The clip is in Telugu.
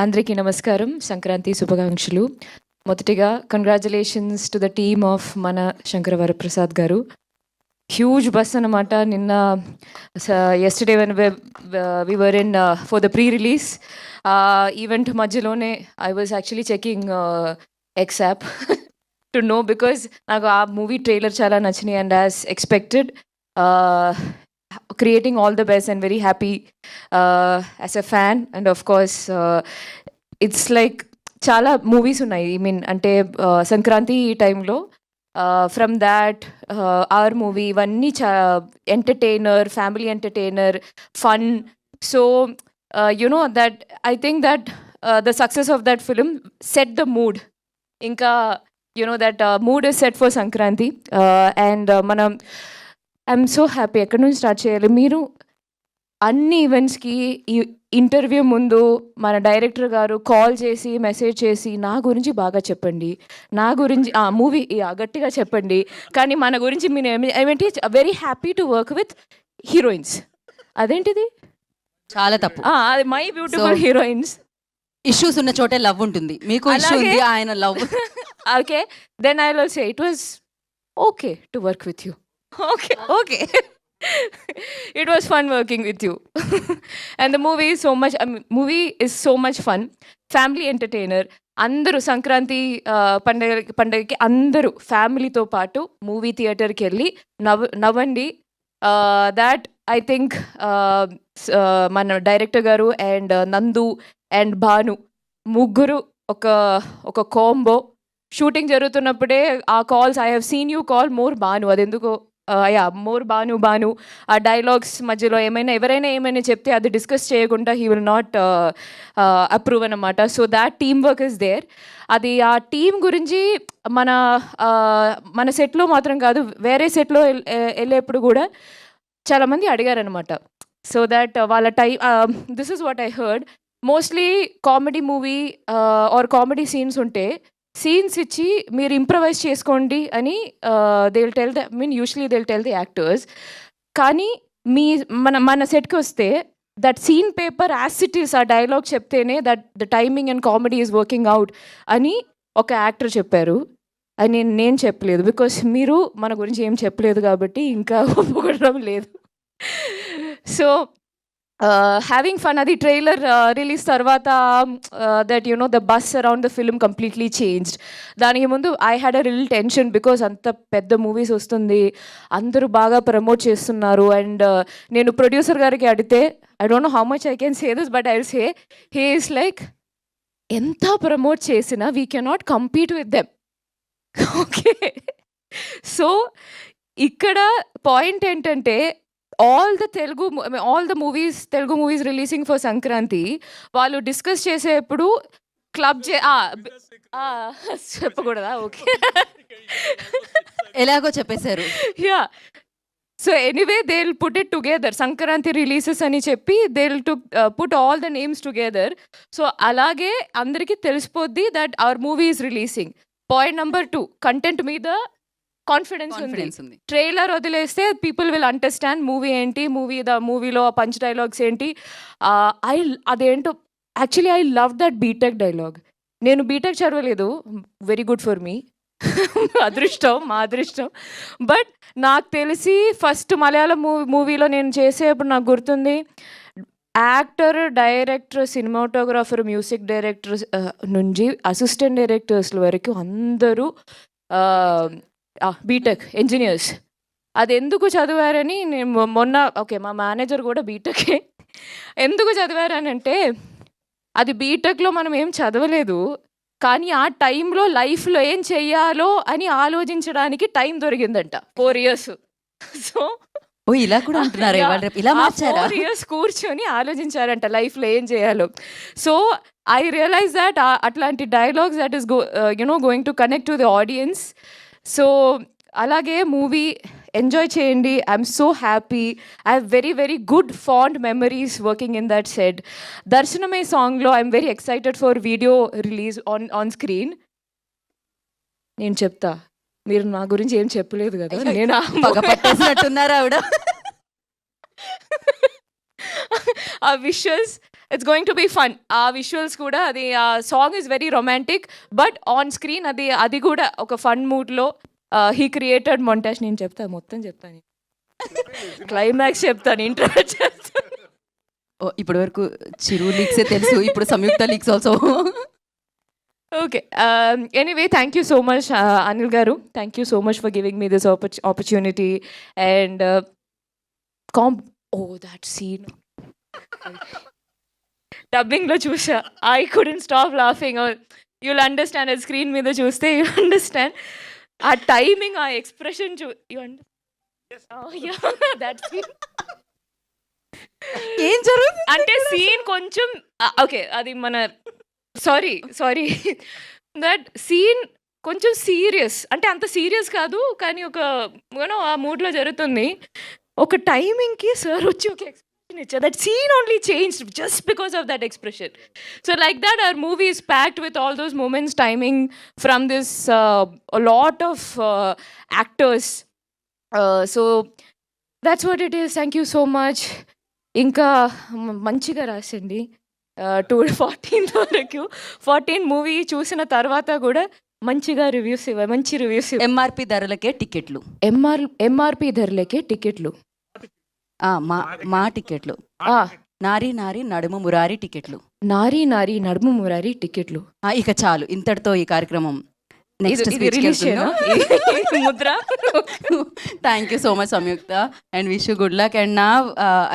అందరికీ నమస్కారం. సంక్రాంతి శుభాకాంక్షలు. మొదటిగా congratulations to the team of మన శంకర వరప్రసాద్ గారు. హ్యూజ్ బస్ అన్నమాట. నిన్న yesterday when we were in for the pre-release event మధ్యలోనే I was actually checking X app to know because నాకు ఆ మూవీ ట్రైలర్ చాలా నచ్చినాయి and as expected creating all the best and very happy as a fan and of course it's like చాలా మూవీస్ ఉన్నాయి. ఐ మీన్ అంటే సంక్రాంతి ఈ టైంలో ఫ్రమ్ దాట్ ఆర్ మూవీ ఇవన్నీ entertainer, family entertainer, fun. So you know that I think that the success of that film set the mood. ఇంకా you know that mood is set for Sankranti and మనం ఐఎమ్ సో హ్యాపీ. ఎక్కడి నుంచి స్టార్ట్ చేయాలి? మీరు అన్ని ఈవెంట్స్కి ఈ ఇంటర్వ్యూ ముందు మన డైరెక్టర్ గారు కాల్ చేసి మెసేజ్ చేసి నా గురించి బాగా చెప్పండి, నా గురించి మూవీ గట్టిగా చెప్పండి, కానీ మన గురించి మీరు ఏమిటి very happy to work with heroines. అదేంటిది? చాలా తప్పు. అది మై బ్యూటిఫుల్ హీరోయిన్స్. ఇష్యూస్ ఉన్న చోటే లవ్ ఉంటుంది. మీకు ఇష్యూ ఉంది, ఆయన love. Okay, then I will say it was okay to work with you. Okay, okay. It was fun working with you. And the movie is so much, movie is so much fun. Family entertainer. అందరూ సంక్రాంతి పండగకి అందరూ ఫ్యామిలీతో పాటు మూవీ థియేటర్కి వెళ్ళి నవ్వండి. దాట్ ఐ థింక్ మన డైరెక్టర్ గారు అండ్ నందు అండ్ భాను ముగ్గురు ఒక కాంబో. షూటింగ్ జరుగుతున్నప్పుడే ఆ calls, I have seen you call more Bhanu. అదెందుకో మోర్ భాను ఆ డైలాగ్స్ మధ్యలో ఎవరైనా ఏమైనా చెప్తే అది డిస్కస్ చేయకుండా హీ విల్ నాట్ అప్రూవ్ అన్నమాట. So that team work is there. అది ఆ టీం గురించి మన సెట్లో మాత్రం కాదు, వేరే సెట్లో వెళ్ళేప్పుడు కూడా చాలామంది అడిగారనమాట. సో దట్ వాళ్ళ this is what I heard. Mostly comedy movie or comedy scenes ఉంటే సీన్స్ ఇచ్చి మీరు ఇంప్రవైజ్ చేసుకోండి అని they will tell usually they will tell the actors. కానీ మన సెట్కి వస్తే that scene paper as it is, ఆ డైలాగ్ చెప్తేనే that the timing and comedy is working out అని ఒక యాక్టర్ చెప్పారు. అని నేను చెప్పలేదు, బికాస్ మీరు మన గురించి ఏం చెప్పలేదు కాబట్టి ఇంకా ఒప్పుకోవడం లేదు. So having fun. అది ట్రైలర్ రిలీజ్ తర్వాత that you know the bus around the film completely changed. దానికి ముందు I had a reel tension because అంత పెద్ద మూవీస్ వస్తుంది, అందరూ బాగా ప్రమోట్ చేస్తున్నారు. అండ్ నేను ప్రొడ్యూసర్ గారికి అడిగితే I don't know how much I can say this but I will say he is like ఎంత ప్రమోట్ చేసినా we cannot compete with them. Okay, so ఇక్కడ పాయింట్ ఏంటంటే all the Telugu movies releasing for Sankranti, వాళ్ళు డిస్కస్ చేసేప్పుడు క్లబ్ చెప్పకూడదా? ఓకే, ఎలాగో చెప్పేశారు. Yeah, so anyway they will put it together. Sankranti releases అని చెప్పి they will put all the names together. So అలాగే అందరికీ తెలిసిపోద్ది that our movie is releasing. Point number 2, content మీద కాన్ఫిడెన్స్ ఉంది. ట్రైలర్ వదిలేస్తే పీపుల్ విల్ అండర్స్టాండ్ మూవీ ఏంటి, మూవీలో పంచ్ డైలాగ్స్ ఏంటి. అదేంటో actually I love that B Tech dialogue. నేను బీటెక్ చదవలేదు, వెరీ గుడ్ ఫర్ మీ, మా అదృష్టం. బట్ నాకు తెలిసి ఫస్ట్ మలయాళం మూవీలో నేను చేసేప్పుడు నాకు గుర్తుంది, actor, director, cinematographer, music director నుంచి అసిస్టెంట్ డైరెక్టర్స్ వరకు అందరూ బీటెక్ ఇంజనీర్స్. అది ఎందుకు చదివారని నేను మొన్న మా మేనేజర్ కూడా బీటెకే. ఎందుకు చదివారనంటే అది బీటెక్లో మనం ఏం చదవలేదు, కానీ ఆ టైంలో లైఫ్లో ఏం చెయ్యాలో అని ఆలోచించడానికి టైం దొరికిందంట 4 years. సో ఇలా కూడా అంటున్నారు, ఇలా 4 years కూర్చొని ఆలోచించారంట లైఫ్లో ఏం చేయాలో. సో ఐ రియలైజ్ దట్ అట్లాంటి dialogues that is going to connect to the audience. So అలాగే మూవీ ఎంజాయ్ చేయండి. I'm so happy. I have very very good fond memories working in that set. దర్శనమే సాంగ్లో I'm very excited for video release on screen. నేను చెప్తా, మీరు నా గురించి ఏం చెప్పలేదు కదా. నేను పట్టేసినట్టున్నారా ఆవిడ? ఆ visuals it's going to be fun. ఆ విజువల్స్ కూడా అది ఆ song is very romantic but on screen అది కూడా ఒక ఫన్ మూడ్లో హీ క్రియేటెడ్ మొంటాజ్. నేను చెప్తాను మొత్తం చెప్తాను, క్లైమాక్స్ చెప్తాను, ఇంటర్వ్యూ చేస్తాను. ఇప్పటి వరకు చిరు లీక్సే తెలుసు, ఇప్పుడు Samyuktha leaks also. Okay, anyway thank you so much Anil గారు, thank you so much for giving me this opportunity. And that scene డబ్బింగ్లో చూసా, I couldn't stop laughing. You'll understand, అది స్క్రీన్ మీద చూస్తే యుల్ అండర్స్టాండ్. ఆ టైమింగ్, ఆ ఎక్స్ప్రెషన్ దట్ సీన్ ఏం జరుగుతుంది అంటే సీన్ కొంచెం ఓకే, అది మన సారీ దట్ సీన్ కొంచెం సీరియస్, అంటే అంత సీరియస్ కాదు కానీ ఒక ఆ మూడ్లో జరుగుతుంది. ఒక టైమింగ్కి సార్ వచ్చి ఒక ఎక్స్ప్రెషన్ ఇచ్చారు. That scene only changed just because of that expression. So like that our movie is packed with all those moments, timing from this lot of actors. So that's what it is. Thank you so much. ఇంకా మంచిగా రాసండి 14th వరకు. 14 మూవీ చూసిన తర్వాత కూడా మంచిగా రివ్యూస్ ఇవ్వాలి, మంచి రివ్యూస్. ఎంఆర్పి ధరలకే టికెట్లు, ఎంఆర్పి ధరలకే టికెట్లు, మా టికెట్లు, నారీ నారీ నడుమ మురారి టికెట్లు, నారీ నారీ నడుము మురారి టికెట్లు. ఇక చాలు, ఇంతటితో ఈ కార్యక్రమం నెక్స్ట్ ముద్ర. Thank you so much Samyuktha, and wish you good luck. And నా